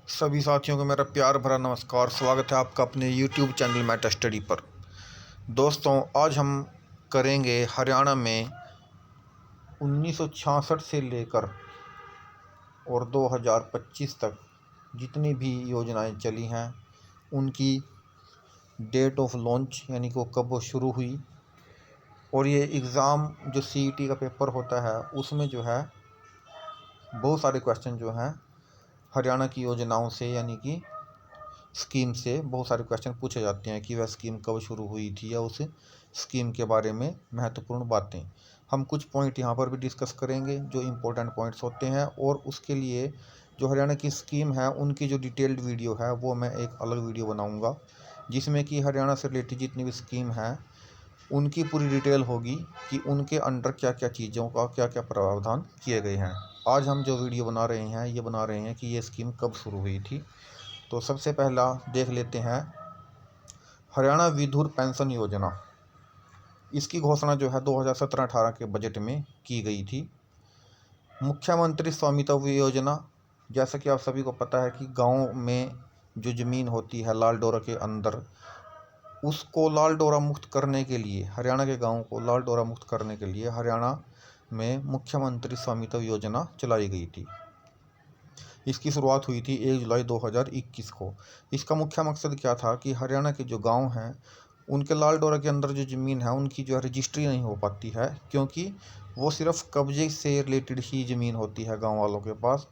सभी साथियों को मेरा प्यार भरा नमस्कार। स्वागत है आपका अपने YouTube चैनल मैटर स्टडी पर। दोस्तों, आज हम करेंगे हरियाणा में 1966 से लेकर और 2025 तक जितनी भी योजनाएं चली हैं उनकी डेट ऑफ लॉन्च, यानी कि वो कब वो शुरू हुई। और ये एग्ज़ाम जो CET का पेपर होता है उसमें जो है बहुत सारे क्वेश्चन जो हैं हरियाणा की योजनाओं से, यानी कि स्कीम से बहुत सारे क्वेश्चन पूछे जाते हैं कि वह स्कीम कब शुरू हुई थी या उस स्कीम के बारे में महत्वपूर्ण बातें। हम कुछ पॉइंट यहाँ पर भी डिस्कस करेंगे जो इम्पोर्टेंट पॉइंट्स होते हैं, और उसके लिए जो हरियाणा की स्कीम है उनकी जो डिटेल्ड वीडियो है वो मैं एक अलग वीडियो बनाऊँगा, जिसमें कि हरियाणा से रिलेटेड जितनी भी स्कीम है उनकी पूरी डिटेल होगी कि उनके अंडर क्या क्या चीज़ों का क्या क्या प्रावधान किए गए हैं। आज हम जो वीडियो बना रहे हैं ये बना रहे हैं कि ये स्कीम कब शुरू हुई थी। तो सबसे पहला देख लेते हैं हरियाणा विधुर पेंशन योजना। इसकी घोषणा जो है 2017-18 के बजट में की गई थी। मुख्यमंत्री स्वामित्व योजना, जैसा कि आप सभी को पता है कि गांव में जो ज़मीन होती है लाल डोरा के अंदर, उसको लाल डोरा मुक्त करने के लिए, हरियाणा के गाँव को लाल डोरा मुक्त करने के लिए हरियाणा में मुख्यमंत्री स्वामित्व योजना चलाई गई थी। इसकी शुरुआत हुई थी 1 जुलाई 2021 को। इसका मुख्य मकसद क्या था कि हरियाणा के जो गांव हैं उनके लाल डोरा के अंदर जो ज़मीन है उनकी जो है रजिस्ट्री नहीं हो पाती है, क्योंकि वो सिर्फ कब्जे से रिलेटेड ही ज़मीन होती है गांव वालों के पास।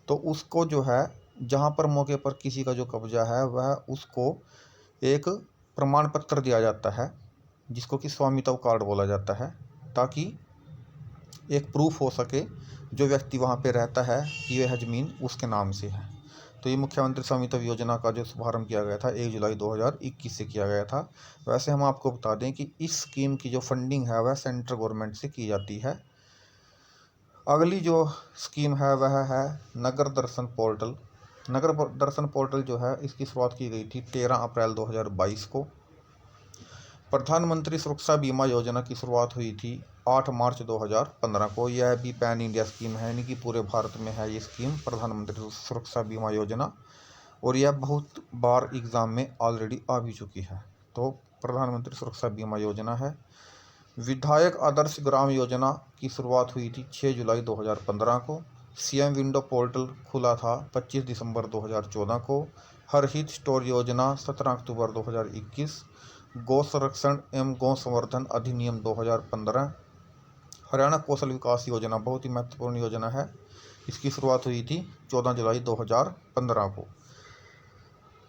तो उसको जो है, जहां पर मौके पर किसी का जो कब्जा है वह उसको एक प्रमाण पत्र दिया जाता है जिसको कि स्वामित्व कार्ड बोला जाता है, ताकि एक प्रूफ हो सके जो व्यक्ति वहाँ पे रहता है कि यह ज़मीन उसके नाम से है। तो ये मुख्यमंत्री स्वामित्व योजना का जो शुभारंभ किया गया था 1 जुलाई 2021 से किया गया था। वैसे हम आपको बता दें कि इस स्कीम की जो फंडिंग है वह सेंट्रल गवर्नमेंट से की जाती है। अगली जो स्कीम है वह है नगर दर्शन पोर्टल। नगर दर्शन पोर्टल जो है इसकी शुरुआत की गई थी 13 अप्रैल 2022 को। प्रधानमंत्री सुरक्षा बीमा योजना की शुरुआत हुई थी 8 मार्च 2015 को। यह भी पैन इंडिया स्कीम है, यानी कि पूरे भारत में है ये स्कीम, प्रधानमंत्री सुरक्षा बीमा योजना। और यह बहुत बार एग्ज़ाम में ऑलरेडी आ भी चुकी है। तो प्रधानमंत्री सुरक्षा बीमा योजना है। विधायक आदर्श ग्राम योजना की शुरुआत हुई थी 6 जुलाई 2015 को। CM विंडो पोर्टल खुला था 25 दिसंबर 2014 को। हर हित स्टोर योजना 17 अक्टूबर 2021। गौ संरक्षण एवं गौ संवर्धन अधिनियम 2015। हरियाणा कौशल विकास योजना बहुत ही महत्वपूर्ण योजना है। इसकी शुरुआत हुई थी 14 जुलाई 2015 को।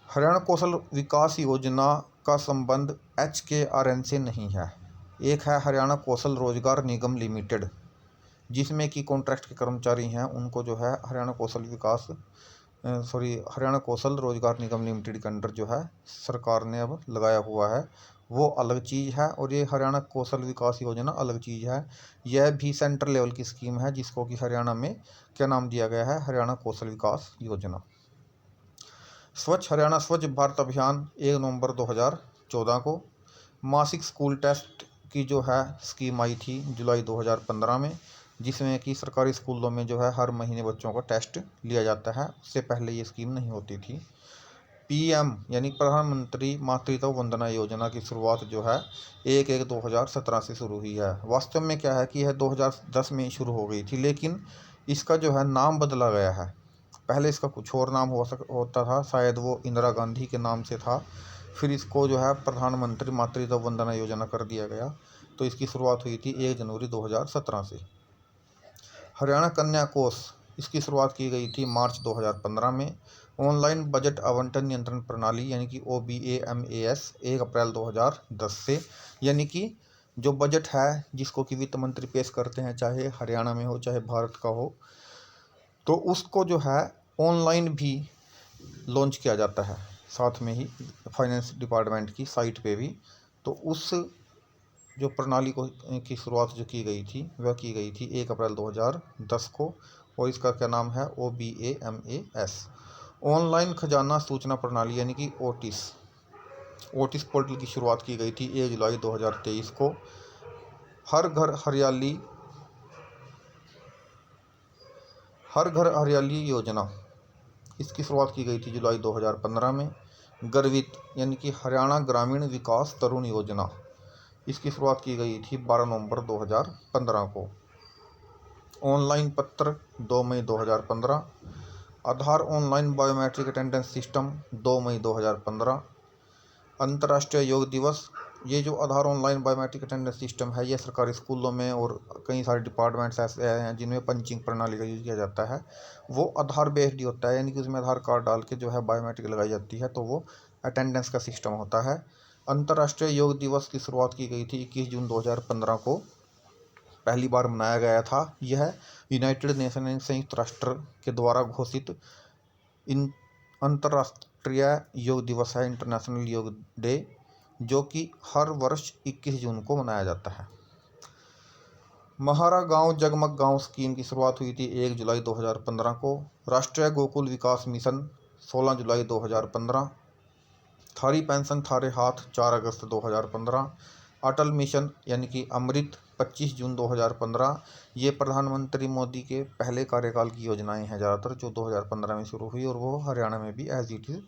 हरियाणा कौशल विकास योजना का संबंध HKRN से नहीं है। एक है हरियाणा कौशल रोजगार निगम लिमिटेड, जिसमें कि कॉन्ट्रैक्ट के कर्मचारी हैं, उनको जो है हरियाणा कौशल रोजगार निगम लिमिटेड के अंडर जो है सरकार ने अब लगाया हुआ है, वो अलग चीज़ है। और ये हरियाणा कौशल विकास योजना अलग चीज़ है। यह भी सेंट्रल लेवल की स्कीम है, जिसको कि हरियाणा में क्या नाम दिया गया है, हरियाणा कौशल विकास योजना। स्वच्छ हरियाणा स्वच्छ भारत अभियान 1 नवंबर 2014 को। मासिक स्कूल टेस्ट की जो है स्कीम आई थी जुलाई 2015 में, जिसमें कि सरकारी स्कूलों में जो है हर महीने बच्चों का टेस्ट लिया जाता है। उससे पहले ये स्कीम नहीं होती थी। PM यानी प्रधानमंत्री मातृत्व वंदना योजना की शुरुआत जो है 1/1/2017 से शुरू हुई है। वास्तव में क्या है कि यह 2010 में शुरू हो गई थी, लेकिन इसका जो है नाम बदला गया है। पहले इसका कुछ और नाम होता था, शायद वो इंदिरा गांधी के नाम से था। फिर इसको जो है प्रधानमंत्री मातृत्व वंदना योजना कर दिया गया। तो इसकी शुरुआत हुई थी 1 जनवरी 2017 से। हरियाणा कन्या कोष, इसकी शुरुआत की गई थी मार्च 2015 में। ऑनलाइन बजट आवंटन नियंत्रण प्रणाली यानी कि OBAMAS 1 अप्रैल 2010 से, यानी कि जो बजट है जिसको कि वित्त मंत्री पेश करते हैं, चाहे हरियाणा में हो चाहे भारत का हो, तो उसको जो है ऑनलाइन भी लॉन्च किया जाता है, साथ में ही फाइनेंस डिपार्टमेंट की साइट पे भी। तो उस जो प्रणाली की शुरुआत जो की गई थी वह की गई थी 1 अप्रैल 2010 को, और इसका क्या नाम है, OBAMAS। ऑनलाइन खजाना सूचना प्रणाली यानी कि ओटिस पोर्टल की शुरुआत की गई थी 1 जुलाई 2023 को। हर घर हरियाली योजना, इसकी शुरुआत की गई थी जुलाई 2015 में। गर्वित यानी कि हरियाणा ग्रामीण विकास तरुण योजना, इसकी शुरुआत की गई थी 12 नवंबर 2015 को। ऑनलाइन पत्र 2 मई 2015। आधार ऑनलाइन बायोमेट्रिक अटेंडेंस सिस्टम 2 मई 2015। अंतर्राष्ट्रीय योग दिवस, ये जो आधार ऑनलाइन बायोमेट्रिक अटेंडेंस सिस्टम है, ये सरकारी स्कूलों में और कई सारे डिपार्टमेंट्स ऐसे हैं जिनमें पंचिंग प्रणाली का यूज़ किया जाता है। वो आधार बेस्ड ही होता है, यानी कि उसमें आधार कार्ड डाल के जो है बायोमेट्रिक लगाई जाती है, तो वो अटेंडेंस का सिस्टम होता है। अंतर्राष्ट्रीय योग दिवस की शुरुआत की गई थी 21 जून 2015 को, पहली बार मनाया गया था। यह यूनाइटेड नेशन यानी संयुक्त राष्ट्र के द्वारा घोषित इन अंतर्राष्ट्रीय योग दिवस है, इंटरनेशनल योग डे, जो कि हर वर्ष 21 जून को मनाया जाता है। महारा गांव जगमग गांव स्कीम की शुरुआत हुई थी 1 जुलाई 2015 को। राष्ट्रीय गोकुल विकास मिशन 16 जुलाई 2015। थारी पेंशन थारे हाथ 4 अगस्त 2015। अटल मिशन यानी कि अमृत 25 जून 2015। ये प्रधानमंत्री मोदी के पहले कार्यकाल की योजनाएं हैं ज़्यादातर, जो 2015 में शुरू हुई और वो हरियाणा में भी एज इट इज़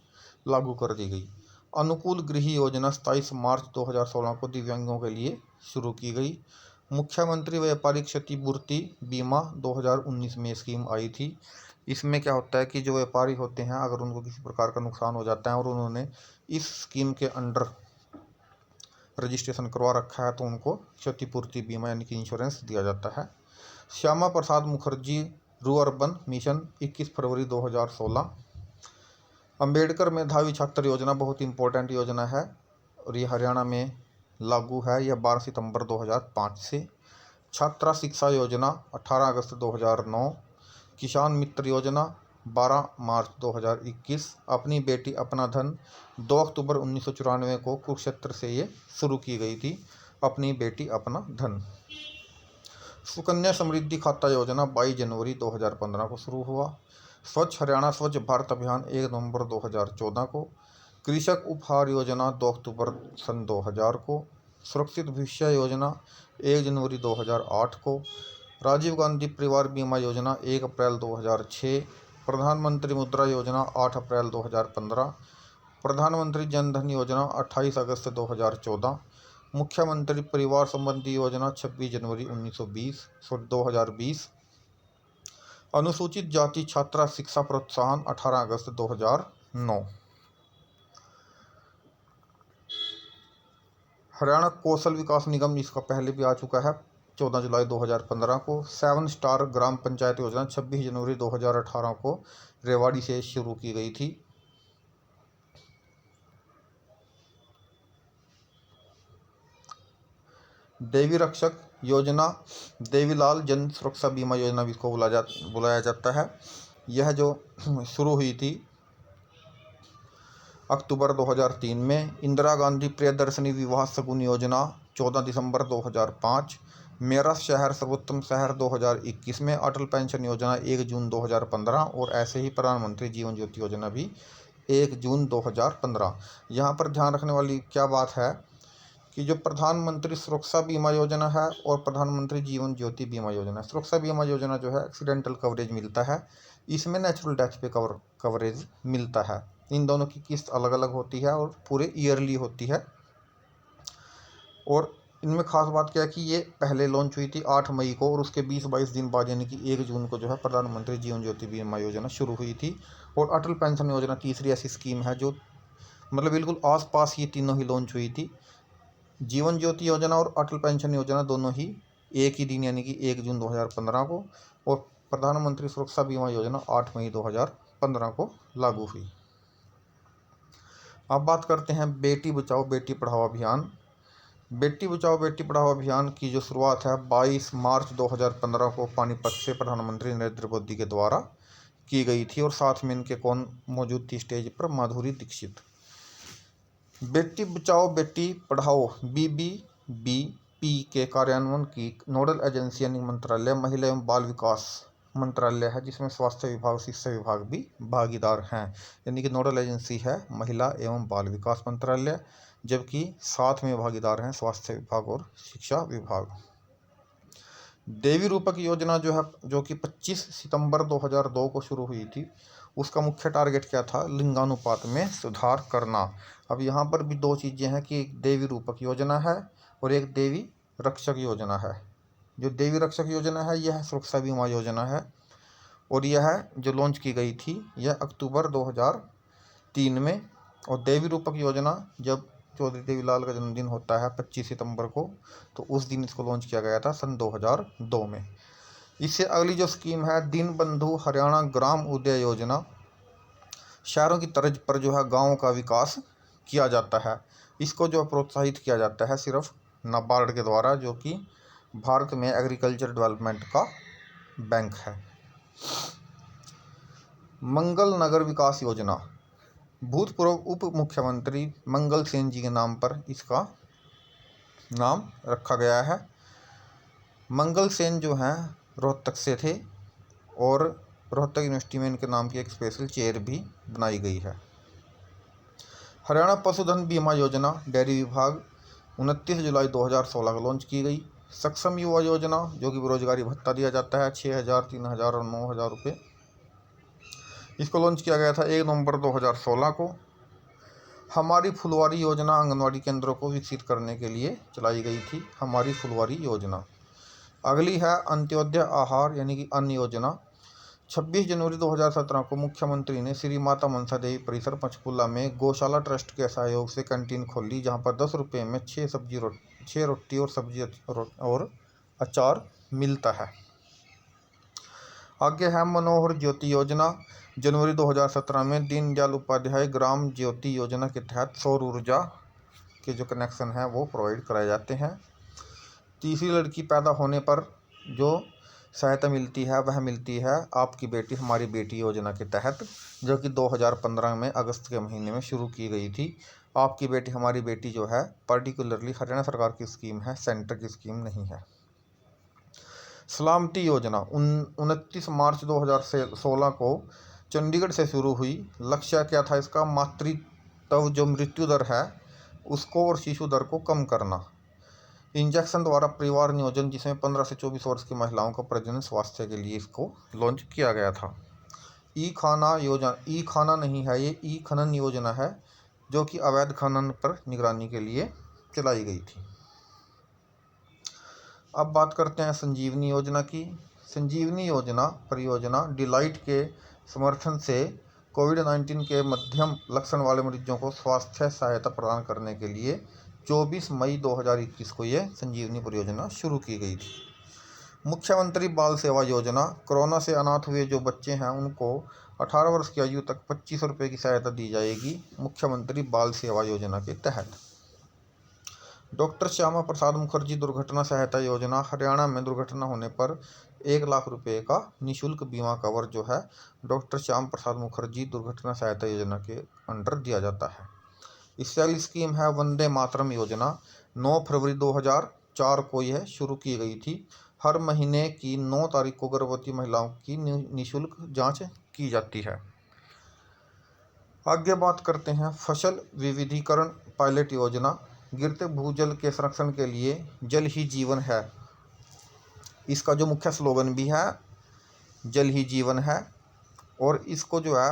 लागू कर दी गई। अनुकूल गृह योजना 27 मार्च 2016 को दिव्यांगों के लिए शुरू की गई। मुख्यमंत्री व्यापारिक क्षतिपूर्ति बीमा 2019 में स्कीम आई थी। इसमें क्या होता है कि जो व्यापारी होते हैं, अगर उनको किसी प्रकार का नुकसान हो जाता है और उन्होंने इस स्कीम के अंडर रजिस्ट्रेशन करवा रखा है, तो उनको क्षतिपूर्ति बीमा यानी कि इंश्योरेंस दिया जाता है। Shyama Prasad Mukherjee rural urban mission 21 फरवरी 2016। अंबेडकर मेधावी छात्र योजना बहुत इंपॉर्टेंट योजना है और ये हरियाणा में लागू है। यह 12 सितंबर 2005 से। छात्रा शिक्षा योजना 18 अगस्त 2009। किसान मित्र योजना 12 मार्च 2021। अपनी बेटी अपना धन 2 अक्टूबर 1994 को कुरुक्षेत्र से ये शुरू की गई थी, अपनी बेटी अपना धन। सुकन्या समृद्धि खाता योजना 22 जनवरी 2015 को शुरू हुआ। स्वच्छ हरियाणा स्वच्छ भारत अभियान 1 नवंबर 2014 को। कृषक उपहार योजना 2 अक्टूबर सन 2000 को। सुरक्षित भविष्य योजना 1 जनवरी 2008 को। राजीव गांधी परिवार बीमा योजना 1 अप्रैल 2006। प्रधानमंत्री मुद्रा योजना 8 अप्रैल 2015। प्रधानमंत्री जन धन योजना 28 अगस्त 2014। मुख्यमंत्री परिवार संबंधी योजना 26 जनवरी 2020। अनुसूचित जाति छात्रा शिक्षा प्रोत्साहन 18 अगस्त 2009। हरियाणा कौशल विकास निगम, इसका पहले भी आ चुका है 14 जुलाई 2015 को। 7 स्टार ग्राम पंचायत योजना 26 जनवरी 2018 को रेवाड़ी से शुरू की गई थी। देवी रक्षक योजना देवीलाल जन सुरक्षा बीमा योजना भी इसको बुलाया जाता है। यह जो शुरू हुई थी अक्टूबर 2003 में। इंदिरा गांधी प्रियदर्शनी विवाह शगुन योजना 14 दिसंबर 2005। मेरा शहर सर्वोत्तम शहर 2021 में। अटल पेंशन योजना 1 जून 2015 और ऐसे ही प्रधानमंत्री जीवन ज्योति योजना भी 1 जून 2015। यहाँ पर ध्यान रखने वाली क्या बात है कि जो प्रधानमंत्री सुरक्षा बीमा योजना है और प्रधानमंत्री जीवन ज्योति बीमा योजना, सुरक्षा बीमा योजना जो है एक्सीडेंटल कवरेज मिलता है, इसमें नेचुरल डेथ पे कवरेज मिलता है। इन दोनों की किस्त अलग अलग होती है और पूरे ईयरली होती है। और इनमें खास बात क्या है कि ये पहले लॉन्च हुई थी 8 मई को और उसके 20-22 दिन बाद यानी कि 1 जून को जो है प्रधानमंत्री जीवन ज्योति बीमा योजना शुरू हुई थी। और अटल पेंशन योजना तीसरी ऐसी स्कीम है जो मतलब बिल्कुल आसपास ये तीनों ही लॉन्च हुई थी। जीवन ज्योति योजना और अटल पेंशन योजना दोनों ही एक ही दिन यानी कि 1 जून 2015 को, और प्रधानमंत्री सुरक्षा बीमा योजना 8 मई 2015 को लागू हुई। अब बात करते हैं बेटी बचाओ बेटी पढ़ाओ अभियान। बेटी बचाओ बेटी पढ़ाओ अभियान की जो शुरुआत है 22 मार्च 2015 को पानीपत से प्रधानमंत्री नरेंद्र मोदी के द्वारा की गई थी और साथ में इनके कौन मौजूद थी स्टेज पर? माधुरी दीक्षित। बेटी बचाओ बेटी पढ़ाओ BBBP के कार्यान्वयन की नोडल एजेंसी यानी मंत्रालय महिला एवं बाल विकास मंत्रालय है, जिसमें स्वास्थ्य विभाग शिक्षा विभाग भी भागीदार हैं। यानी कि नोडल एजेंसी है महिला एवं बाल विकास मंत्रालय, जबकि साथ में भागीदार हैं स्वास्थ्य विभाग और शिक्षा विभाग। देवी रूपक योजना जो है, जो कि 25 सितंबर 2002 को शुरू हुई थी उसका मुख्य टारगेट क्या था, लिंगानुपात में सुधार करना। अब यहाँ पर भी दो चीज़ें हैं कि एक देवी रूपक योजना है और एक देवी रक्षक योजना है। जो देवी रक्षक योजना है यह सुरक्षा बीमा योजना है और यह जो लॉन्च की गई थी यह अक्टूबर 2003 में। और देवी रूपक योजना जब चौधरी देवीलाल का जन्मदिन होता है 25 सितंबर को, तो उस दिन इसको लॉन्च किया गया था सन 2002 में। इससे अगली जो स्कीम है दीनबंधु हरियाणा ग्राम उदय योजना। शहरों की तर्ज पर जो है गाँव का विकास किया जाता है। इसको जो प्रोत्साहित किया जाता है सिर्फ नाबार्ड के द्वारा, जो कि भारत में एग्रीकल्चर डेवलपमेंट का बैंक है। मंगल नगर विकास योजना, भूतपूर्व उप मुख्यमंत्री मंगल सेन जी के नाम पर इसका नाम रखा गया है। मंगल सेन जो हैं रोहतक से थे और रोहतक यूनिवर्सिटी में इनके नाम की एक स्पेशल चेयर भी बनाई गई है। हरियाणा पशुधन बीमा योजना डेयरी विभाग 29 जुलाई 2016 को लॉन्च की गई। सक्षम युवा योजना जो कि बेरोजगारी भत्ता दिया जाता है 6,000, 3,000 और 9,000 रुपये। इसको लॉन्च किया गया था 1 नवंबर 2016 को। हमारी फुलवारी योजना आंगनवाड़ी केंद्रों को विकसित करने के लिए चलाई गई थी, हमारी फुलवारी योजना। अगली है अंत्योदय आहार यानी कि अन्न योजना। 26 जनवरी 2017 को मुख्यमंत्री ने श्री माता मनसा देवी परिसर पंचकूला में गौशाला ट्रस्ट के सहयोग से कैंटीन खोली, जहां पर 10 रुपये में 6 रोटी और सब्जी और अचार मिलता है। आगे है मनोहर ज्योति योजना। जनवरी 2017 में दीनदयाल उपाध्याय ग्राम ज्योति योजना के तहत सौर ऊर्जा के जो कनेक्शन हैं वो प्रोवाइड कराए जाते हैं। तीसरी लड़की पैदा होने पर जो सहायता मिलती है वह मिलती है आपकी बेटी हमारी बेटी योजना के तहत, जो कि 2015 में अगस्त के महीने में शुरू की गई थी। आपकी बेटी हमारी बेटी जो है पर्टिकुलरली हरियाणा सरकार की स्कीम है, सेंटर की स्कीम नहीं है। सलामती योजना 29 मार्च 2016 को चंडीगढ़ से शुरू हुई। लक्ष्य क्या था इसका, मातृत्व जो मृत्यु दर है उसको और शिशु दर को कम करना। इंजेक्शन द्वारा परिवार नियोजन, जिसमें 15 से 24 वर्ष की महिलाओं का प्रजनन स्वास्थ्य के लिए इसको लॉन्च किया गया था। ई खाना योजना, ई खाना नहीं है ये, ई खनन योजना है जो कि अवैध खनन पर निगरानी के लिए चलाई गई थी। अब बात करते हैं संजीवनी योजना की। संजीवनी योजना परियोजना डिलाइट के समर्थन से कोविड-19 के मध्यम लक्षण वाले मरीजों को स्वास्थ्य सहायता प्रदान करने के लिए 24 मई 2021 को ये संजीवनी परियोजना शुरू की गई थी। मुख्यमंत्री बाल सेवा योजना, कोरोना से अनाथ हुए जो बच्चे हैं उनको 18 वर्ष की आयु तक 25 रुपये की सहायता दी जाएगी मुख्यमंत्री बाल सेवा योजना के तहत। डॉक्टर श्यामा प्रसाद मुखर्जी दुर्घटना सहायता योजना, हरियाणा में दुर्घटना होने पर 1 लाख रुपये का निःशुल्क बीमा कवर जो है डॉक्टर श्यामा प्रसाद मुखर्जी दुर्घटना सहायता योजना के अंडर दिया जाता है। इससे अगली स्कीम है वंदे मातरम योजना। 9 फरवरी 2004 को यह शुरू की गई थी। हर महीने की 9 तारीख को गर्भवती महिलाओं की निःशुल्क जांच की जाती है। आगे बात करते हैं फसल विविधीकरण पायलट योजना। गिरते भूजल के संरक्षण के लिए जल ही जीवन है, इसका जो मुख्य स्लोगन भी है जल ही जीवन है। और इसको जो है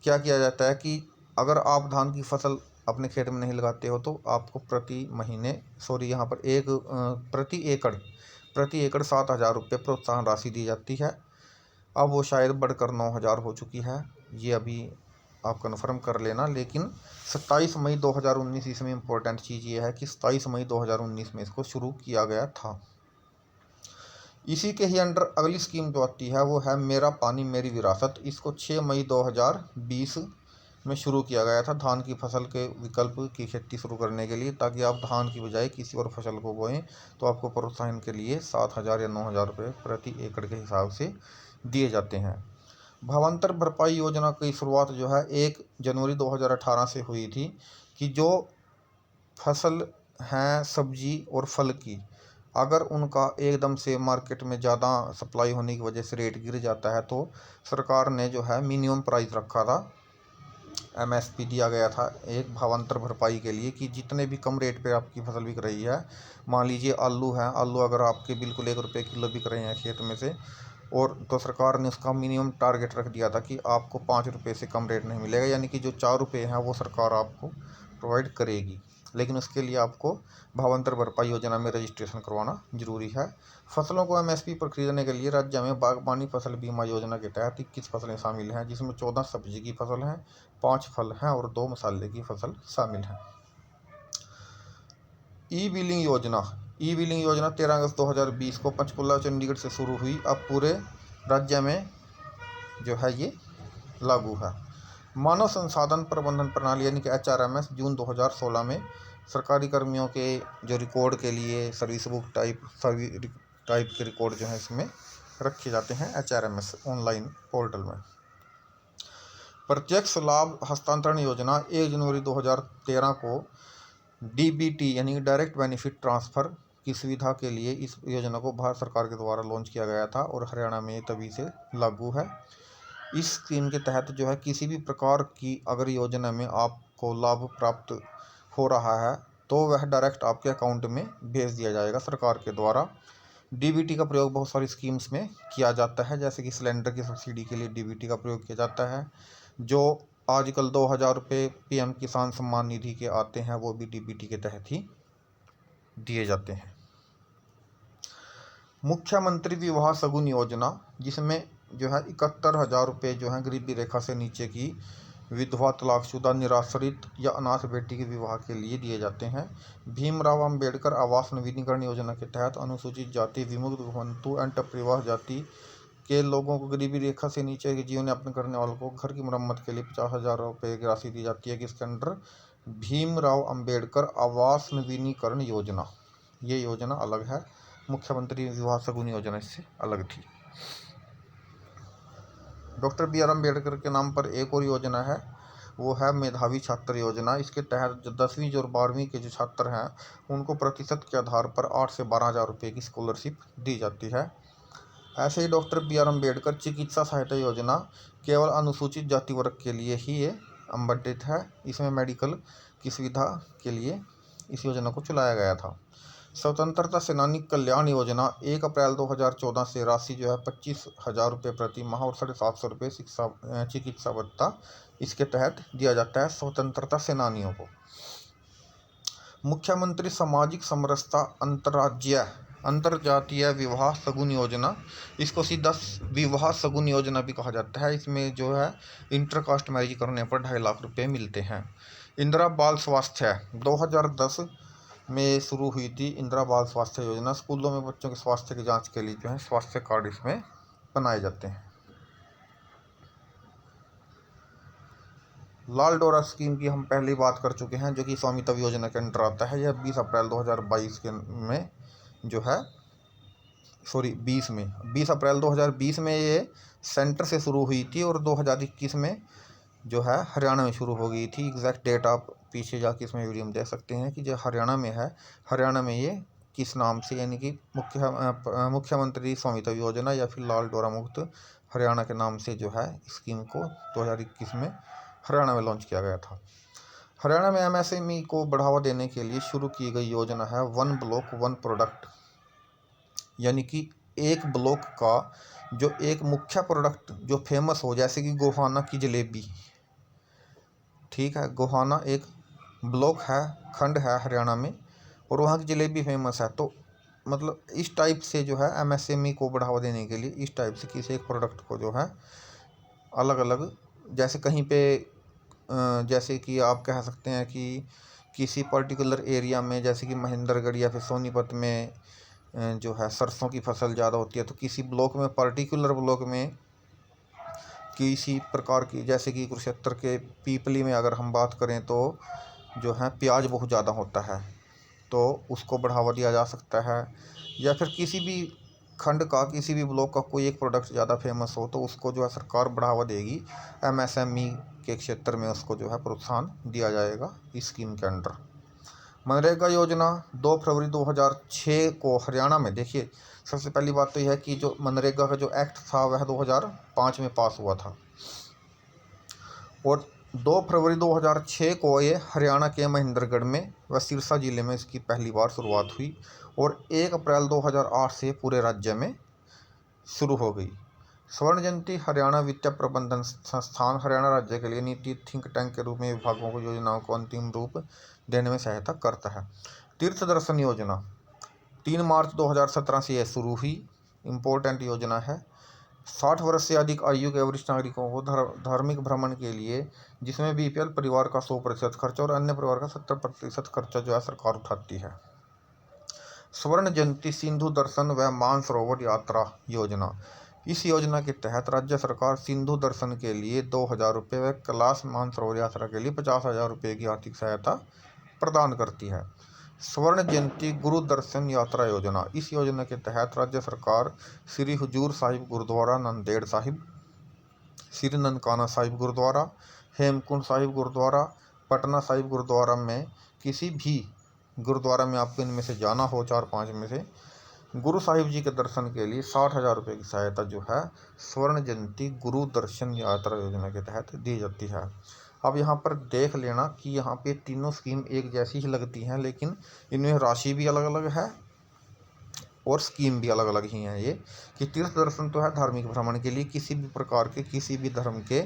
क्या किया जाता है कि अगर आप धान की फसल अपने खेत में नहीं लगाते हो तो आपको यहाँ पर प्रति एकड़ 7,000 रुपये प्रोत्साहन राशि दी जाती है। अब वो शायद बढ़कर 9,000 हो चुकी है, ये अभी आप कन्फर्म कर लेना। लेकिन 27 मई 2019 इसमें इम्पोर्टेंट चीज़ ये है कि 27 मई 2019 में इसको शुरू किया गया था। इसी के ही अंडर अगली स्कीम जो आती है वो है मेरा पानी मेरी विरासत। इसको 6 मई 2020 में शुरू किया गया था धान की फसल के विकल्प की खेती शुरू करने के लिए, ताकि आप धान की बजाय किसी और फसल को बोएं तो आपको प्रोत्साहन के लिए 7,000 या 9,000 रुपये प्रति एकड़ के हिसाब से दिए जाते हैं। भावांतर भरपाई योजना की शुरुआत जो है 1 जनवरी 2018 से हुई थी कि जो फसल हैं सब्जी और फल की, अगर उनका एकदम से मार्केट में ज़्यादा सप्लाई होने की वजह से रेट गिर जाता है तो सरकार ने जो है मिनिमम प्राइस रखा था, MSP दिया गया था एक भावांतर भरपाई के लिए कि जितने भी कम रेट पे आपकी फसल बिक रही है, मान लीजिए आलू है, आलू अगर आपके बिल्कुल 1 रुपये किलो बिक रहे हैं खेत में से, और तो सरकार ने उसका मिनिमम टारगेट रख दिया था कि आपको 5 रुपये से कम रेट नहीं मिलेगा, यानी कि जो 4 रुपये हैं वो सरकार आपको प्रोवाइड करेगी। लेकिन उसके लिए आपको भावांतर भरपाई योजना में रजिस्ट्रेशन करवाना जरूरी है। फसलों को एमएसपी पर खरीदने के लिए राज्य में बागबानी फसल बीमा योजना के तहत 21 फसलें शामिल हैं, जिसमें 14 सब्जी की फसल हैं, 5 फल हैं और 2 मसाले की फसल शामिल हैं। ई बिलिंग योजना 13 अगस्त 2020 को पंचकुला चंडीगढ़ से शुरू हुई। अब पूरे राज्य में जो है ये लागू है। मानव संसाधन प्रबंधन प्रणाली यानी कि HRMS जून 2016 में सरकारी कर्मियों के जो रिकॉर्ड के लिए सर्विस बुक टाइप के रिकॉर्ड जो है इसमें रखे जाते हैं HRMS ऑनलाइन पोर्टल में। प्रत्यक्ष लाभ हस्तांतरण योजना 1 जनवरी 2013 को DBT यानी डायरेक्ट बेनिफिट ट्रांसफ़र की सुविधा के लिए इस योजना को भारत सरकार के द्वारा लॉन्च किया गया था और हरियाणा में तभी से लागू है। इस स्कीम के तहत जो है किसी भी प्रकार की अगर योजना में आपको लाभ प्राप्त हो रहा है तो वह डायरेक्ट आपके अकाउंट में भेज दिया जाएगा सरकार के द्वारा। DBT का प्रयोग बहुत सारी स्कीम्स में किया जाता है, जैसे कि सिलेंडर की सब्सिडी के लिए DBT का प्रयोग किया जाता है। जो आजकल 2000 रुपये PM किसान सम्मान निधि के आते हैं वो भी DBT के तहत ही दिए जाते हैं। मुख्यमंत्री विवाह शगुन योजना, जिसमें जो है 71,000 रुपये जो है गरीबी रेखा से नीचे की विधवा, तलाकशुदा, निराश्रित या अनाथ बेटी के विवाह के लिए दिए जाते हैं। भीमराव अंबेडकर आवास नवीनीकरण योजना के तहत अनुसूचित जाति, विमुक्त, घुमंतु एंड टपरीवाह जाति के लोगों को गरीबी रेखा से नीचे के जीवन यापन करने वालों को घर की मरम्मत के लिए 50,000 रुपये की राशि दी जाती है, जिसके अंडर भीमराव अंबेडकर आवास नवीनीकरण योजना, ये योजना अलग है। मुख्यमंत्री विवाह शगुन योजना इससे अलग थी। डॉक्टर BR अम्बेडकर के नाम पर एक और योजना है, वो है मेधावी छात्र योजना। इसके तहत जो 10वीं और 12वीं के जो छात्र हैं उनको प्रतिशत के आधार पर 8 से 12,000 रुपये की स्कॉलरशिप दी जाती है। ऐसे ही डॉक्टर BR अम्बेडकर चिकित्सा सहायता योजना केवल अनुसूचित जाति वर्ग के लिए ही ये आवंटित है। इसमें मेडिकल की सुविधा के लिए इस योजना को चलाया गया था। स्वतंत्रता सेनानी कल्याण योजना 1 अप्रैल 2014 से राशि जो है 25,000 रुपये प्रति माह और 750 रुपये चिकित्सा भत्ता इसके तहत दिया जाता है स्वतंत्रता सेनानियों को। मुख्यमंत्री सामाजिक समरसता अंतरजातीय विवाह शगुन योजना, इसको सीधा विवाह शगुन योजना भी कहा जाता है। इसमें जो है इंटरकास्ट मैरिज करने पर 2.5 लाख रुपये मिलते हैं। इंदिरा बाल स्वास्थ्य 2010 में शुरू हुई थी। इंदिरा बाल स्वास्थ्य योजना स्कूलों में बच्चों के स्वास्थ्य की जांच के लिए जो है स्वास्थ्य कार्ड इसमें बनाए जाते हैं। लाल डोरा स्कीम की हम पहले ही बात कर चुके हैं, जो कि स्वामित्व योजना के अंडर आता है। यह 20 अप्रैल 2022 में जो है 20 अप्रैल 2020 में ये सेंटर से शुरू हुई थी और 2021 में जो है हरियाणा में शुरू हो गई थी। एग्जैक्ट डेट आप पीछे जाके इसमें वीडियो में देख सकते हैं कि जो हरियाणा में है, हरियाणा में ये किस नाम से, यानी कि मुख्यमंत्री स्वामित्व योजना या फिर लाल डोरा मुक्त हरियाणा के नाम से जो है स्कीम को 2021 में हरियाणा में लॉन्च किया गया था। हरियाणा में MSME को बढ़ावा देने के लिए शुरू की गई योजना है 1 ब्लॉक 1 प्रोडक्ट, यानी कि एक ब्लॉक का जो एक मुख्य प्रोडक्ट जो फेमस हो, जैसे कि गोहाना की जलेबी, ठीक है, गोहाना एक ब्लॉक है, खंड है हरियाणा में और वहाँ की जलेबी फेमस है। तो मतलब इस टाइप से जो है MSME को बढ़ावा देने के लिए इस टाइप से किसी एक प्रोडक्ट को जो है अलग अलग, जैसे कहीं पे जैसे कि आप कह सकते हैं कि किसी पर्टिकुलर एरिया में, जैसे कि महेंद्रगढ़ या फिर सोनीपत में जो है सरसों की फसल ज़्यादा होती है, तो किसी ब्लॉक में, पर्टिकुलर ब्लॉक में किसी प्रकार की, जैसे कि कुरुक्षेत्र के पीपली में अगर हम बात करें तो जो है प्याज बहुत ज़्यादा होता है, तो उसको बढ़ावा दिया जा सकता है। या फिर किसी भी खंड का, किसी भी ब्लॉक का कोई एक प्रोडक्ट ज़्यादा फेमस हो तो उसको जो है सरकार बढ़ावा देगी, MSME के क्षेत्र में उसको जो है प्रोत्साहन दिया जाएगा इस स्कीम के अंडर। मनरेगा योजना 2 फरवरी 2006 को हरियाणा में, देखिए सबसे पहली बात तो यह है कि जो मनरेगा का जो एक्ट था वह 2005 में पास हुआ था और 2 फरवरी 2006 को ये हरियाणा के महेंद्रगढ़ में व सिरसा जिले में इसकी पहली बार शुरुआत हुई और 1 अप्रैल 2008 से पूरे राज्य में शुरू हो गई। स्वर्ण जयंती हरियाणा वित्तीय प्रबंधन संस्थान हरियाणा राज्य के लिए नीति थिंक टैंक के रूप में विभागों को योजनाओं को अंतिम रूप देने में सहायता करता है। तीर्थ दर्शन योजना 3 मार्च 2017 से यह शुरू हुई। इम्पोर्टेंट योजना है। 60 वर्ष से अधिक आयु के वरिष्ठ नागरिकों को धार्मिक भ्रमण के लिए, जिसमें बीपीएल परिवार का 100% खर्चा और अन्य परिवार का 70% खर्चा जो है सरकार उठाती है। स्वर्ण जयंती सिंधु दर्शन व मानसरोवर यात्रा योजना, इस योजना के तहत राज्य सरकार सिंधु दर्शन के लिए 2,000 रुपये व कैलाश मानसरोवर यात्रा के लिए 50,000 रुपये की आर्थिक सहायता प्रदान करती है। स्वर्ण जयंती गुरु दर्शन यात्रा योजना, इस योजना के तहत राज्य सरकार श्री हुजूर साहिब गुरुद्वारा नांदेड़ साहिब, श्री ननकाना साहिब गुरुद्वारा, हेमकुंड साहिब गुरुद्वारा, पटना साहिब गुरुद्वारा में किसी भी गुरुद्वारा में आपको इनमें से जाना हो, 4-5 में से, गुरु साहिब जी के दर्शन के लिए 60,000 रुपये की सहायता जो है स्वर्ण जयंती गुरु दर्शन यात्रा योजना के तहत दी जाती है। अब यहाँ पर देख लेना कि यहाँ पे तीनों स्कीम एक जैसी ही लगती हैं, लेकिन इनमें राशि भी अलग अलग है और स्कीम भी अलग अलग ही हैं। ये कि तीर्थ दर्शन तो है धार्मिक भ्रमण के लिए, किसी भी प्रकार के किसी भी धर्म के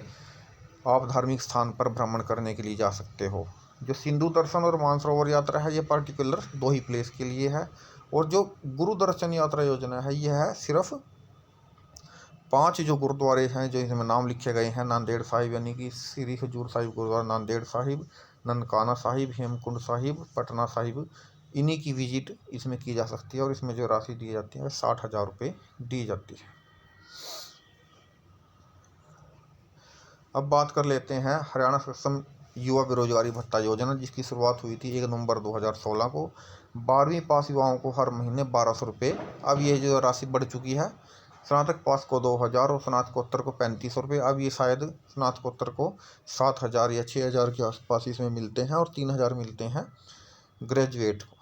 आप धार्मिक स्थान पर भ्रमण करने के लिए जा सकते हो। जो सिंधु दर्शन और मानसरोवर यात्रा है ये पार्टिकुलर 2 ही प्लेस के लिए है। और जो गुरु दर्शन यात्रा योजना है यह है सिर्फ 5 जो गुरुद्वारे हैं जो इसमें नाम लिखे गए हैं, नांदेड़ साहिब यानी कि श्री हजूर साहिब गुरुद्वारा नांदेड़ साहिब, ननकाना साहिब, हेमकुंड साहिब, पटना साहिब, इन्हीं की विजिट इसमें की जा सकती है और इसमें जो राशि दी जाती है 60,000 रुपये दी जाती है। अब बात कर लेते हैं हरियाणा सक्षम युवा बेरोजगारी भत्ता योजना, जिसकी शुरुआत हुई थी 1 नवंबर 2016 को। 12वीं पास युवाओं को हर महीने 1,200 रुपये। अब ये जो राशि बढ़ चुकी है, स्नातक पास को 2,000 और स्नातकोत्तर को 3,500 रुपये। अब ये शायद स्नातकोत्तर को 7,000 या 6,000 के आसपास इसमें मिलते हैं और 3,000 मिलते हैं ग्रेजुएट को।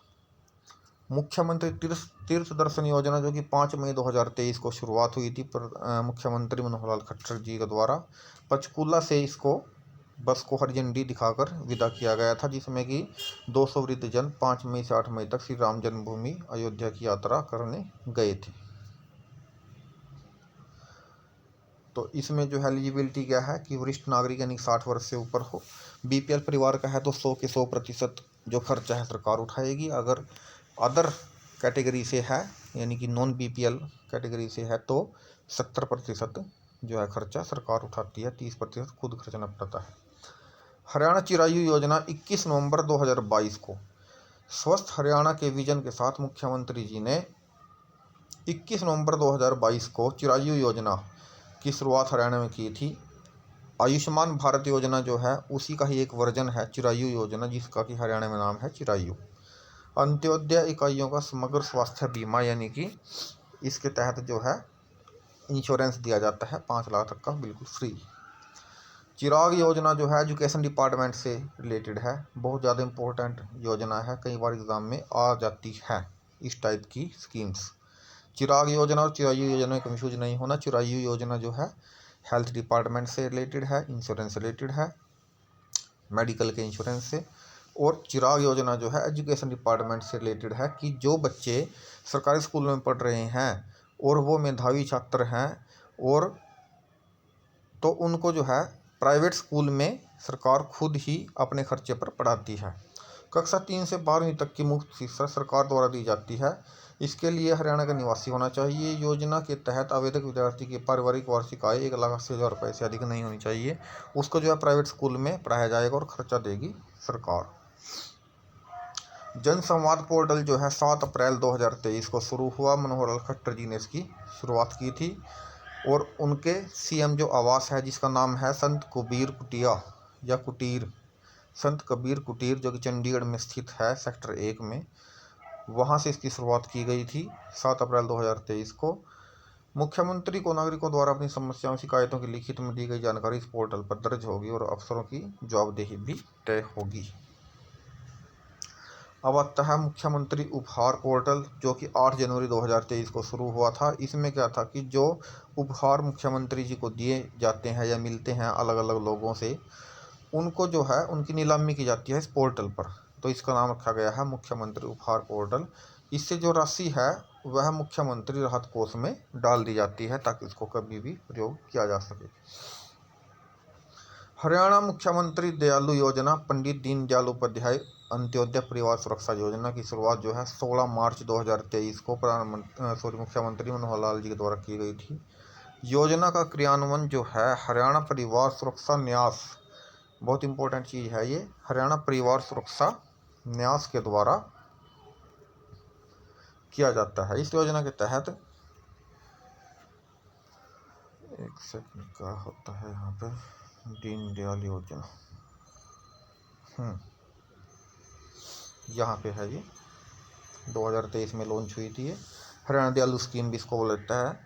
मुख्यमंत्री तीर्थ दर्शन योजना जो कि 5 मई 2023 को शुरुआत हुई थी मुख्यमंत्री मनोहर लाल खट्टर जी के द्वारा। पंचकूला से इसको बस को हरी झंडी दिखाकर विदा किया गया था, जिसमें कि 200 वृद्धजन 5 मई से 8 मई तक श्री राम जन्मभूमि अयोध्या की यात्रा करने गए थे। तो इसमें जो है एलिजिबिलिटी क्या है कि वरिष्ठ नागरिक यानी 60 वर्ष से ऊपर हो, बीपीएल परिवार का है तो 100 के 100% जो खर्चा है सरकार उठाएगी। अगर अदर कैटेगरी से है यानी कि नॉन बीपीएल कैटेगरी से है तो 70% जो है खर्चा सरकार उठाती है, 30% खुद खर्चना पड़ता है। हरियाणा चिरायु योजना 21 नवंबर 2022 को स्वस्थ हरियाणा के विजन के साथ मुख्यमंत्री जी ने 21 नवंबर 2022 को चिरायु योजना की शुरुआत हरियाणा में की थी। आयुष्मान भारत योजना जो है उसी का ही एक वर्जन है चिरायु योजना, जिसका कि हरियाणा में नाम है चिरायु। अंत्योदय इकाइयों का समग्र स्वास्थ्य बीमा यानी कि इसके तहत जो है इंश्योरेंस दिया जाता है 5 लाख तक का बिल्कुल फ्री। चिराग योजना जो है एजुकेशन डिपार्टमेंट से रिलेटेड है, बहुत ज़्यादा इम्पोर्टेंट योजना है, कई बार एग्जाम में आ जाती है इस टाइप की स्कीम्स। चिराग योजना और चिरायु योजना में कंफ्यूज नहीं होना। चिरायु योजना जो है हेल्थ डिपार्टमेंट से रिलेटेड है, इंश्योरेंस से रिलेटेड है, मेडिकल के इंश्योरेंस से। और चिराग योजना जो है एजुकेशन डिपार्टमेंट से रिलेटेड है कि जो बच्चे सरकारी स्कूल में पढ़ रहे हैं और वो मेधावी छात्र हैं और तो उनको जो है प्राइवेट स्कूल में सरकार खुद ही अपने खर्चे पर पढ़ाती है। कक्षा 3 से 12वीं तक की मुफ्त शिक्षा सरकार द्वारा दी जाती है। इसके लिए हरियाणा का निवासी होना चाहिए। योजना के तहत आवेदक विद्यार्थी की पारिवारिक वार्षिक आय 1,80,000 रुपये से अधिक नहीं होनी चाहिए। उसको जो है प्राइवेट स्कूल में पढ़ाया जाएगा और खर्चा देगी सरकार। जन संवाद पोर्टल जो है 7 अप्रैल 2023 को शुरू हुआ। मनोहर लाल खट्टर जी ने इसकी शुरुआत की थी और उनके सीएम जो आवास है जिसका नाम है संत कबीर कुटिया या कुटीर, संत कबीर कुटीर जो कि चंडीगढ़ में स्थित है सेक्टर 1 में, वहां से इसकी शुरुआत की गई थी 7 अप्रैल 2023 को। मुख्यमंत्री को नागरिकों द्वारा अपनी समस्याओं शिकायतों की लिखित में दी गई जानकारी इस पोर्टल पर दर्ज होगी और अफसरों की जवाबदेही भी तय होगी। अब आता है मुख्यमंत्री उपहार पोर्टल जो कि 8 जनवरी 2023 को शुरू हुआ था। इसमें क्या था कि जो उपहार मुख्यमंत्री जी को दिए जाते हैं या मिलते हैं अलग अलग लोगों से, उनको जो है उनकी नीलामी की जाती है इस पोर्टल पर। तो इसका नाम रखा गया है मुख्यमंत्री उपहार पोर्टल। इससे जो राशि है वह मुख्यमंत्री राहत कोष में डाल दी जाती है ताकि इसको कभी भी प्रयोग किया जा सके। हरियाणा मुख्यमंत्री दयालु योजना, पंडित दीनदयाल उपाध्याय अंत्योदय परिवार सुरक्षा योजना की शुरुआत जो है 16 मार्च 2023 को मुख्यमंत्री मनोहर लाल जी के द्वारा की गई थी। योजना का क्रियान्वयन जो है हरियाणा परिवार सुरक्षा न्यास, बहुत इंपॉर्टेंट चीज़ है ये, हरियाणा परिवार सुरक्षा न्यास के द्वारा किया जाता है। इस योजना के तहत एक सेकंड का होता है यहाँ पे दीनदयाल योजना, यहाँ पे है ये 2023 में लॉन्च हुई थी ये हरियाणा दयालु स्कीम भी इसको बोलता है।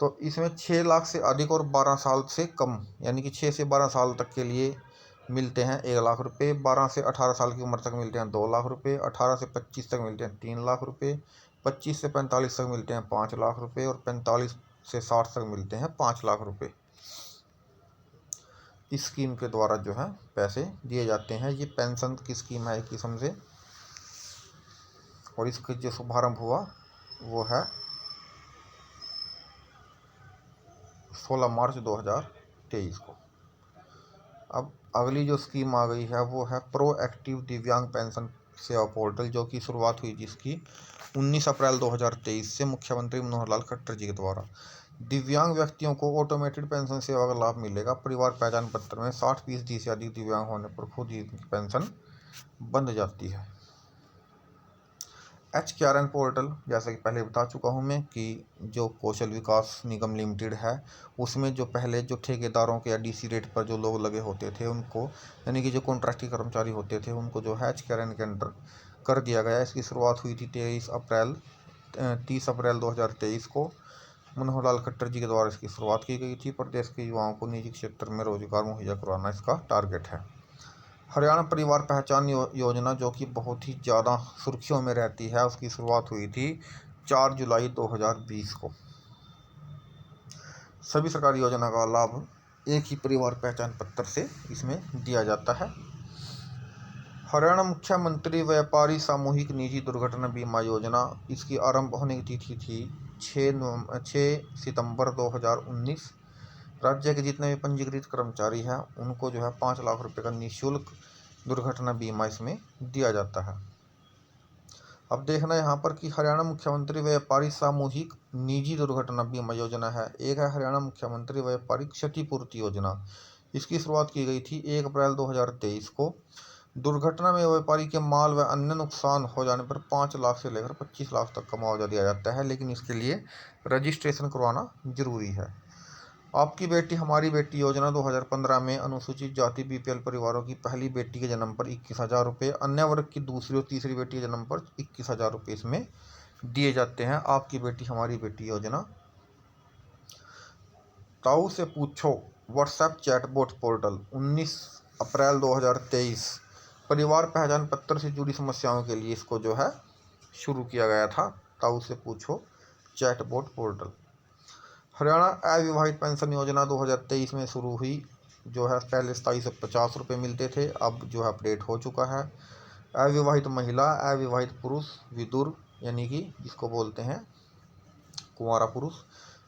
तो इसमें 6 लाख से अधिक और 12 साल से कम यानी कि 6 से 12 साल तक के लिए मिलते हैं 1 लाख रुपए, 12 से 18 साल की उम्र तक मिलते हैं 2 लाख रुपए, 18 से 25 तक मिलते हैं 3 लाख रुपए, 25 से 45 तक मिलते हैं 5 लाख रुपए और 45 से 60 तक मिलते हैं 5 लाख रुपए। इस स्कीम के द्वारा जो है पैसे दिए जाते हैं। ये पेंशन की स्कीम है एक किस्म से, और इसका जो शुभारंभ हुआ वो है 16 मार्च 2023 को। अब अगली जो स्कीम आ गई है वो है प्रोएक्टिव दिव्यांग पेंशन सेवा पोर्टल, जो कि शुरुआत हुई जिसकी 19 अप्रैल 2023 से मुख्यमंत्री मनोहर लाल खट्टर जी के द्वारा। दिव्यांग व्यक्तियों को ऑटोमेटेड पेंशन सेवा का लाभ मिलेगा। परिवार पहचान पत्र में 60% से अधिक दिव्यांग होने पर खुद ही पेंशन बंध जाती है। HKRN पोर्टल, जैसा कि पहले बता चुका हूं मैं कि जो कौशल विकास निगम लिमिटेड है उसमें जो पहले जो ठेकेदारों के या DC रेट पर जो लोग लगे होते थे उनको, यानी कि जो कॉन्ट्रैक्टी कर्मचारी होते थे उनको जो है HKRN के अंडर कर दिया गया। इसकी शुरुआत हुई थी 30 अप्रैल 2023 को मनोहर लाल खट्टर जी के द्वारा इसकी शुरुआत की गई थी। प्रदेश के युवाओं को निजी क्षेत्र में रोजगार मुहैया करवाना इसका टारगेट है। हरियाणा परिवार पहचान योजना, जो कि बहुत ही ज़्यादा सुर्खियों में रहती है, उसकी शुरुआत हुई थी 4 जुलाई 2020 को। सभी सरकारी योजना का लाभ एक ही परिवार पहचान पत्र से इसमें दिया जाता है। हरियाणा मुख्यमंत्री व्यापारी सामूहिक निजी दुर्घटना बीमा योजना, इसकी आरंभ होने की तिथि थी 6 सितंबर 2019। राज्य के जितने भी पंजीकृत कर्मचारी हैं उनको जो है 5 लाख रुपए का निःशुल्क दुर्घटना बीमा इसमें दिया जाता है। अब देखना यहाँ पर कि हरियाणा मुख्यमंत्री व्यापारी सामूहिक निजी दुर्घटना बीमा योजना है, एक है हरियाणा मुख्यमंत्री व्यापारी क्षतिपूर्ति योजना। इसकी शुरुआत की गई थी 1 अप्रैल 2023 को। दुर्घटना में व्यापारी के माल व अन्य नुकसान हो जाने पर 5 लाख से लेकर 25 लाख तक का मुआवजा दिया जाता है, लेकिन इसके लिए रजिस्ट्रेशन करवाना जरूरी है। आपकी बेटी हमारी बेटी योजना 2015 में अनुसूचित जाति BPL परिवारों की पहली बेटी के जन्म पर 21,000 रुपये, अन्य वर्ग की दूसरी और तीसरी बेटी के जन्म पर 21,000 रुपये इसमें दिए जाते हैं। आपकी बेटी हमारी बेटी योजना। ताऊ से पूछो व्हाट्सएप चैटबॉट पोर्टल, 19 अप्रैल 2023 परिवार पहचान पत्र से जुड़ी समस्याओं के लिए इसको जो है शुरू किया गया था। ताऊ से पूछो चैटबॉट पोर्टल। हरियाणा अविवाहित पेंशन योजना 2023 में शुरू हुई, जो है पहले 2750 रुपये मिलते थे, अब जो है अपडेट हो चुका है। अविवाहित महिला, अविवाहित पुरुष, विधुर यानी कि जिसको बोलते हैं कुंवारा पुरुष,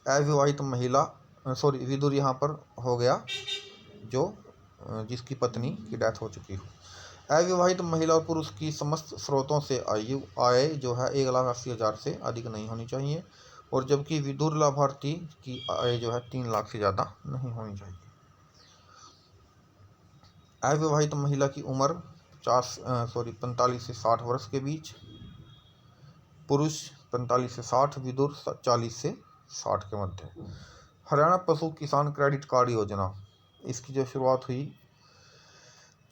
अविवाहित महिला विधुर यहाँ पर हो गया जो जिसकी पत्नी की डेथ हो चुकी हो। अविवाहित महिला और पुरुष की समस्त स्रोतों से आय जो है 1,80,000 से अधिक नहीं होनी चाहिए, और जबकि विधुर लाभार्थी की आय जो है 3 लाख से ज़्यादा नहीं होनी चाहिए। अविवाहित महिला की उम्र 45 से 60 वर्ष के बीच, पुरुष 45 से 60, विधुर 40 से 60 के मध्य। हरियाणा पशु किसान क्रेडिट कार्ड योजना, इसकी जो शुरुआत हुई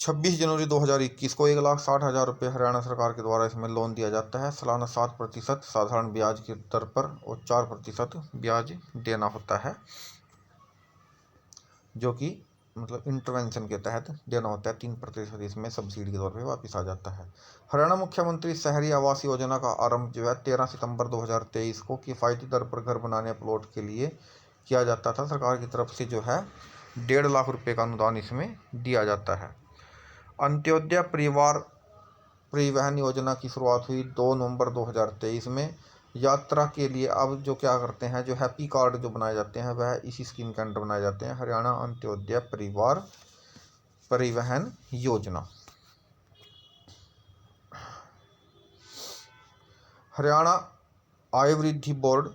26 जनवरी 2021 को 1,60,000 रुपये हरियाणा सरकार के द्वारा इसमें लोन दिया जाता है। सालाना 7% साधारण ब्याज की दर पर और 4% ब्याज देना होता है, जो कि मतलब इंटरवेंशन के तहत देना होता है। 3% इसमें सब्सिडी के तौर पे वापस आ जाता है। हरियाणा मुख्यमंत्री शहरी आवास योजना का आरंभ जो है 13 सितंबर 2023 को किफ़ायती दर पर घर बनाने प्लॉट के लिए किया जाता था। सरकार की तरफ से जो है 1.5 लाख रुपये का अनुदान इसमें दिया जाता है। अंत्योदय परिवार परिवहन योजना की शुरुआत हुई 2 नवंबर 2023 में। यात्रा के लिए अब जो क्या करते हैं, जो हैप्पी कार्ड जो बनाए जाते हैं वह इसी स्कीम के अंडर बनाए जाते हैं, हरियाणा अंत्योदय परिवार परिवहन योजना। हरियाणा आय वृद्धि बोर्ड,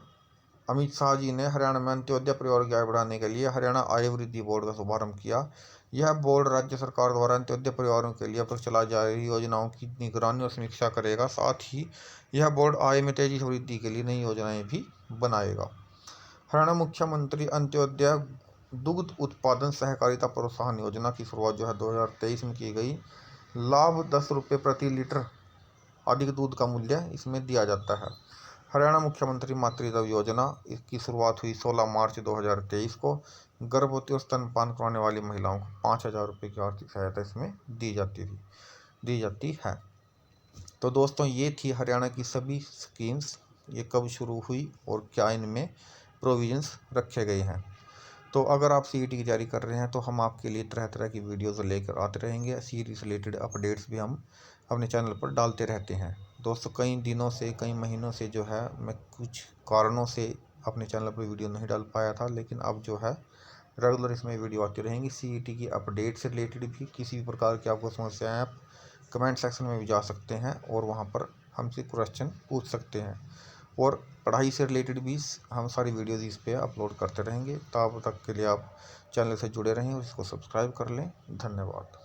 अमित शाह जी ने हरियाणा में अंत्योदय परिवार की आय बढ़ाने के लिए हरियाणा आय वृद्धि बोर्ड का शुभारंभ किया। यह बोर्ड राज्य सरकार द्वारा अंत्योदय परिवारों के लिए अब तक चलाई जा रही योजनाओं की निगरानी और समीक्षा करेगा। साथ ही यह बोर्ड आय में तेजी से वृद्धि के लिए नई योजनाएं भी बनाएगा। हरियाणा मुख्यमंत्री अंत्योदय दुग्ध उत्पादन सहकारिता प्रोत्साहन योजना की शुरुआत जो है 2023 में की गई। लाभ 10 रुपये प्रति लीटर अधिक दूध का मूल्य इसमें दिया जाता है। हरियाणा मुख्यमंत्री मातृत्व योजना, इसकी शुरुआत हुई 16 मार्च 2023 को। गर्भवती और स्तनपान करवाने वाली महिलाओं को 5,000 रुपये की आर्थिक सहायता इसमें दी जाती है। तो दोस्तों ये थी हरियाणा की सभी स्कीम्स, ये कब शुरू हुई और क्या इनमें प्रोविजंस रखे गए हैं। तो अगर आप सीईटी की तैयारी कर रहे हैं तो हम आपके लिए तरह तरह की वीडियोज़ लेकर आते रहेंगे। सीईटी से रिलेटेड अपडेट्स भी हम अपने चैनल पर डालते रहते हैं। दोस्तों कई दिनों से, कई महीनों से जो है मैं कुछ कारणों से अपने चैनल पर वीडियो नहीं डाल पाया था, लेकिन अब जो है रेगुलर इसमें वीडियो आती रहेंगी। सीईटी की अपडेट से रिलेटेड भी किसी भी प्रकार की आपको समस्याएं, आप कमेंट सेक्शन में भी जा सकते हैं और वहां पर हमसे क्वेश्चन पूछ सकते हैं। और पढ़ाई से रिलेटेड भी हम सारी वीडियोज़ इस पर अपलोड करते रहेंगे। तब तक के लिए आप चैनल से जुड़े रहें और इसको सब्सक्राइब कर लें। धन्यवाद।